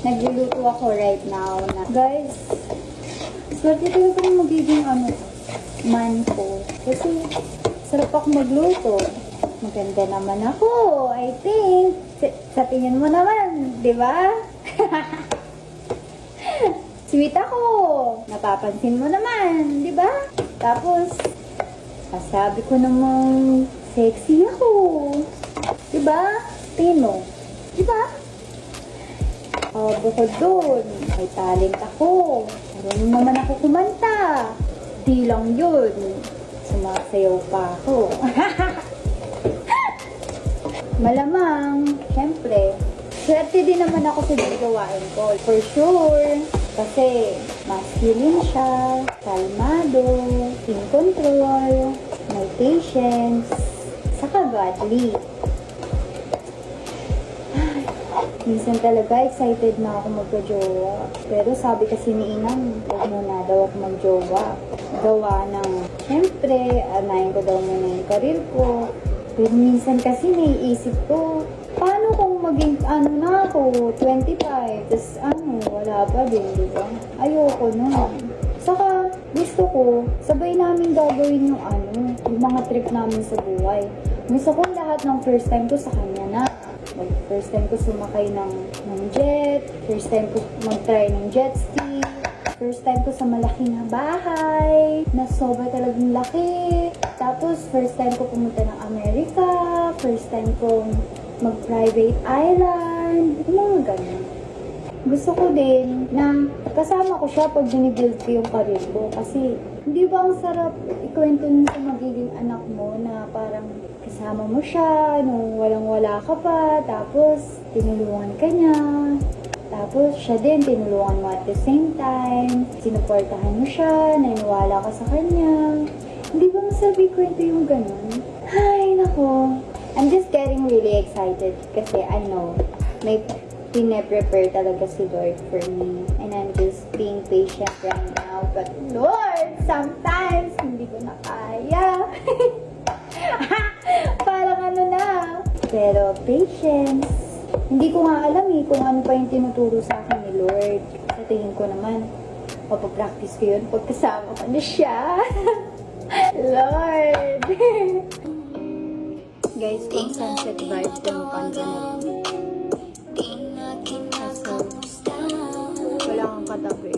nagluluto ako right now na, guys, swerte talaga yung magiging man ko. Kasi, sarap ako magluto. Maganda naman ako, I think. Sa tingin mo naman, di ba? Sweet ako. Napapansin mo naman, di ba? Tapos, sabi ko namang sexy ako. Di ba? Tingin mo. Di ba? Bukod doon, may talent ako. Marunong naman ako kumanta. Di lang yun. Sumasayaw pa ako. Malamang, syempre, swerte din naman ako sa ginagawain ko. For sure. Kasi, masculine siya, kalmado, in control, may patience, saka godly. Minsan talaga excited na ako magka-jowa. Pero sabi kasi ni Inang, huwag muna daw ako mag-jowa. Gawa ng, syempre, anayin ko daw muna yung karir ko. Pero minsan kasi naiisip ko, paano kung maging, na ako, 25, tapos wala pa din, di ba? Ayoko nun. Saka, gusto ko, sabay namin gagawin yung mga trip namin sa buhay. Gusto ko lahat ng first time ko sa kanya na. Like, first time ko sumakay ng jet, first time ko mag-try ng jet ski, first time ko sa malaki na bahay, na sobra talagang laki. Tapos, first time ko pumunta ng Amerika, first time ko mag-private island, mga ganun. Gusto ko din na kasama ko siya pag binibuild ko yung career ko. Kasi, hindi ba ang sarap ikwento sa magiging anak mo na parang kasama mo siya nung walang-wala ka pa, tapos tinulungan ka niya, tapos siya din tinulungan mo at the same time, sinuportahan mo siya, naniwala ka sa kanya. Hindi ba masarap ikwento yung ganun? Ay, nako. I'm just getting really excited kasi I know may pine-prepare talaga si Lord for me. And I'm just being patient right now. But Lord, sometimes hindi ko na kaya. Parang na. Pero patience. Hindi ko nga alam kung ano pa yung tinuturo sa akin ni Lord. Sa tingin ko naman, papapractice ko yun pagkasama ko na siya. Lord! Guys, kung sunset vibes na mukhang ganun. Kaso, wala kang katabi.